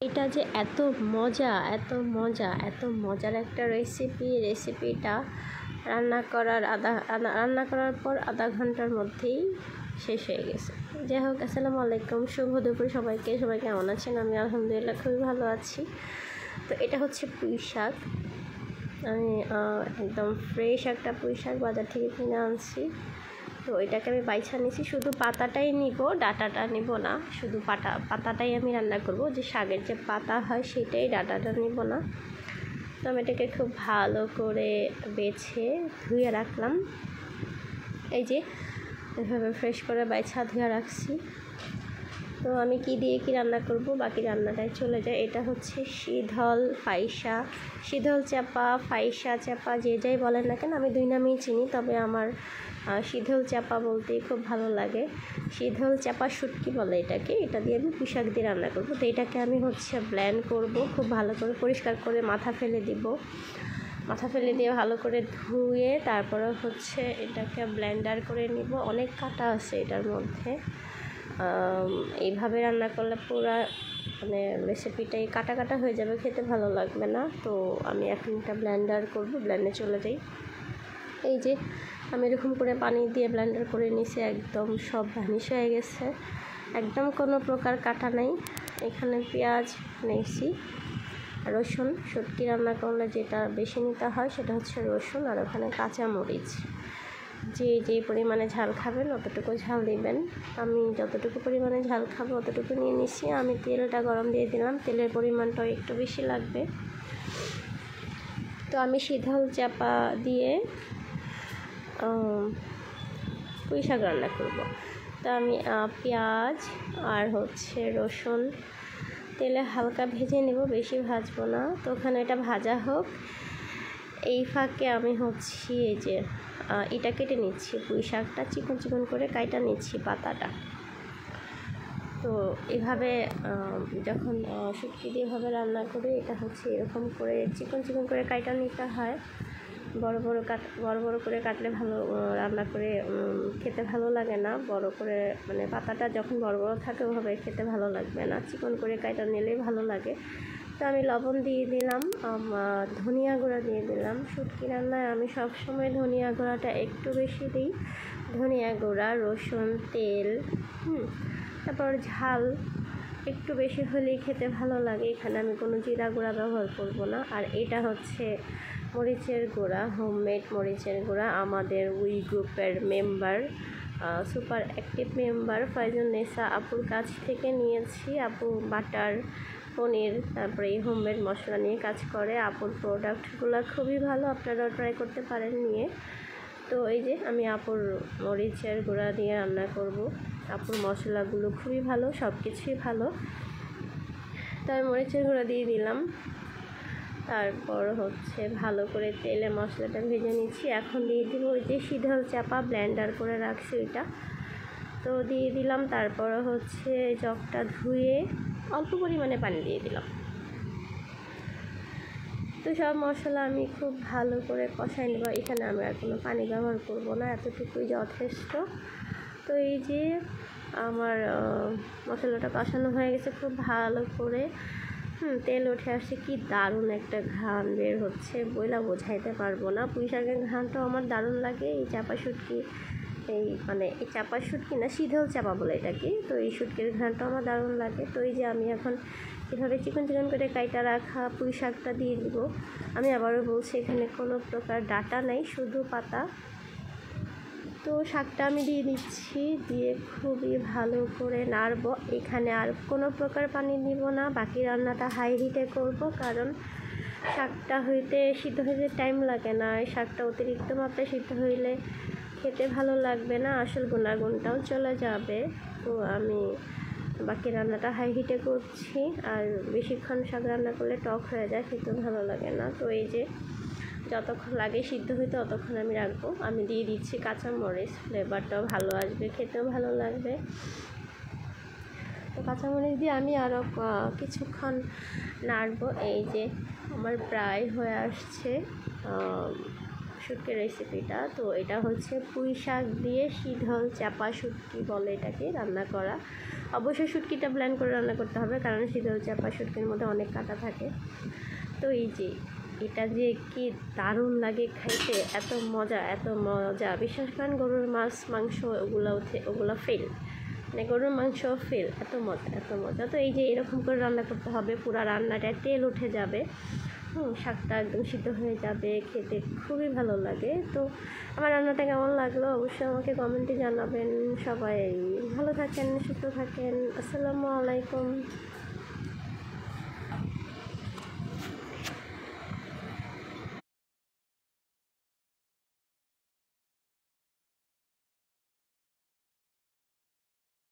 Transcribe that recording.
এটা যে এত মজা, এত মজা, এত মজার একটা রেসিপিটা রান্না করার পর আধা ঘন্টার মধ্যেই শেষ হয়ে গেছে। যাই হোক, আসসালামু আলাইকুম, শুভ দুপুর সবাইকে। সবাই কেমন আছেন? আমি আলহামদুলিল্লাহ খুবই ভালো আছি। তো এটা হচ্ছে পুঁই শাক। আমি একদম ফ্রেশ একটা পুঁই শাক বাজার থেকে কিনে আনছি। তো এটাকে আমি বাইছা নিছি, শুধু পাতাটাই নিব, ডাঁটাটা নিব না। শুধু পাতাটাই আমি রান্না করব। যে শাকের যে পাতা হয় সেটাই, ডাঁটাটা নিব না। তো আমি এটাকে খুব ভালো করে বেছে ধুয়ে রাখলাম। এই যে এভাবে ফ্রেশ করে বাইছা ধুয়ে রাখছি। তো আমি কি দিয়ে কি রান্না করব, বাকি রান্নাটাই চলে যায়। এটা হচ্ছে শীধল চাপা, ফাইসা চাপা, যে যাই বলেন না কেন, আমি দুই নামেই চিনি। তবে আমার শীধল চাপা বলতেই খুব ভালো লাগে। শীধল চাপা শুটকি বলে এটাকে। এটা দিয়ে আমি পুঁই শাক দিয়ে রান্না করব। তো এটাকে আমি ব্লেন্ড করব, খুব ভালো করে পরিষ্কার করে মাথা ফেলে দিয়ে ভালো করে ধুয়ে তারপরে এটাকে ব্লেন্ডার করে নিব। অনেক কাটা আছে এটার মধ্যে। এইভাবে রান্না করলে পুরা রেসিপিটাই কাটা হয়ে যাবে, খেতে ভালো লাগবে না। তো আমি এখন এটা ব্লেন্ডার করব, ব্লেন্ডে চলে যাই। এই যে আমি এরকম করে পানি দিয়ে ব্লেন্ডার করে নিছি, একদম সব ভ্যানিশ হয়ে গেছে, একদম কোনো প্রকার কাটা নাই। এখানে পেঁয়াজ নিয়েছি, রসুন। শুটকি রান্না করলে যেটা বেশি নিতে হয় সেটা হচ্ছে রসুন, আর ওখানে কাঁচামরিচ। যে পরিমাণে ঝাল খাবেন অতটুকু ঝাল দিবেন। আমি যতটুকু পরিমাণে ঝাল খাবো অতটুকু নিয়ে নিছি। আমি তেলটা গরম দিয়ে দিলাম, তেলের পরিমাণটাও একটু বেশি লাগবে। তো আমি শীধল চাপা দিয়ে পুঁই শাক রান্না করব। তো আমি পেঁয়াজ আর রসুন তেলে হালকা ভেজে নেব, বেশি ভাজবো না। তো ওখানে এটা ভাজা হোক, এই ফাঁকে আমি এই যে এটা কেটে নিচ্ছি, পুঁই শাকটা চিকন চিকন করে কাইটা নিচ্ছি পাতাটা। তো এভাবে যখন শুটকি দিয়ে এভাবে রান্না করে, এটা এরকম করে চিকন চিকন করে কাইটা নিতে হয়। বড় বড় করে কাটলে ভালো, রান্না করে খেতে ভালো লাগে না। বড় করে পাতাটা যখন বড় থাকে ওভাবে খেতে ভালো লাগবে না, চিকন করে কাইটা নিলেই ভালো লাগে। তো আমি লবণ দিয়ে দিলাম, ধনিয়া গুঁড়া দিয়ে দিলাম। শুটকি রান্নায় আমি সবসময় ধনিয়া গুঁড়াটা একটু বেশি দিই। ধনিয়া গুঁড়া, রসুন, তেল, তারপর ঝাল একটু বেশি হলেই খেতে ভালো লাগে। এখানে আমি কোনো জিরা গুঁড়া ব্যবহার করব না। আর এটা মরিচের গুঁড়া, হোমমেড মরিচের গুঁড়া। আমাদের উই গ্রুপের member, super active member Faizunnesa আপুর কাছ থেকে নিয়েছি। আপু বাটার, পনির, তারপরে এই হোমমেড মশলা নিয়ে কাজ করে। আপুর প্রোডাক্টগুলো খুবই ভালো, আপনারাও ট্রাই করতে পারেন নিয়ে। তো এই যে আমি আপুর মরিচের গুঁড়া দিয়ে রান্না করব। আপুর মশলাগুলো খুবই ভালো, সব কিছুই ভালো। তাই মরিচের গুঁড়া দিয়ে দিলাম। তারপর ভালো করে তেলে মশলাটা ভেজে নিচ্ছি। এখন দিয়ে দিব ওই যে শীধল চাপা ব্লেন্ডার করে রাখছি ওইটা, তো দিয়ে দিলাম। তারপর জগটা ধুয়ে অল্প পরিমাণে পানি দিয়ে দিলাম। তো সব মশলা আমি খুব ভালো করে কষাই নেব। এখানে আমি আর কোনো পানি ব্যবহার করব না, এতটুকুই যথেষ্ট। তো এই যে আমার মশলাটা কষানো হয়ে গেছে খুব ভালো করে। তেল উঠে আসছে, কি দারুণ একটা ঘ্রাণ বের হচ্ছে, বইলা বোঝাইতে পারবো না। পুঁই শাকের ঘ্রাণটাও আমার দারুণ লাগে। এই চাপা শুটকি, এই চাপা শুটকি না, শীধল চাপা বলে এটাকে। তো এই শুটকির ঘ্রাণটাও আমার দারুণ লাগে। তো এই যে আমি এখন এভাবে চিকন চিকন করে কাইটা রাখা পুঁই শাকটা দিয়ে দিব। আমি আবারও বলছি, এখানে কোনো প্রকার ডাঁটা নেই, শুধু পাতা। তো শাকটা আমি দিয়ে দিচ্ছি, দিয়ে খুবই ভালো করে নাড়ব। এখানে আর কোনো প্রকার পানি দিব না। বাকি রান্নাটা হাই হিটে করব, কারণ শাকটা সিদ্ধ হইতে টাইম লাগে না। এই শাকটা অতিরিক্ত মাত্রায় সিদ্ধ হইলে খেতে ভালো লাগবে না, আসল গুণাগুণটাও চলে যাবে। তো আমি বাকি রান্নাটা হাই হিটে করছি। আর বেশিক্ষণ শাক রান্না করলে টক হয়ে যায়, খেতেও ভালো লাগে না। তো এই যে যতক্ষণ লাগে সিদ্ধ হইতে ততক্ষণ আমি রাখবো। আমি দিয়ে দিচ্ছি কাঁচামরিচ, ফ্লেভারটাও ভালো আসবে, খেতেও ভালো লাগবে। তো কাঁচামরিচ দিয়ে আমি আরও কিছুক্ষণ নাড়বো। এই যে আমার প্রায় হয়ে আসছে শুটকির রেসিপিটা। তো এটা পুঁই শাক দিয়ে শীধল চাপা শুটকি বলে এটাকে রান্না করা। অবশ্যই শুটকিটা ব্লেন্ড করে রান্না করতে হবে, কারণ শীতল চাপা শুটকির মধ্যে অনেক কাঁটা থাকে। তো এই যে এটা যে কি দারুণ লাগে খাইতে, এত মজা, বিশ্বাস করেন গরুর মাছ মাংস ওগুলো ফেল, মানে গরুর মাংস ফেল, এত মজা। তো এই যে এরকম করে রান্না করতে হবে, পুরো রান্নাটায় তেল উঠে যাবে, শাকটা একদম সিদ্ধ হয়ে যাবে, খেতে খুবই ভালো লাগে। তো আমার রান্নাটা কেমন লাগলো অবশ্যই আমাকে কমেন্টে জানাবেন। সবাই ভালো থাকেন, সুস্থ থাকেন। আসসালামু আলাইকুম।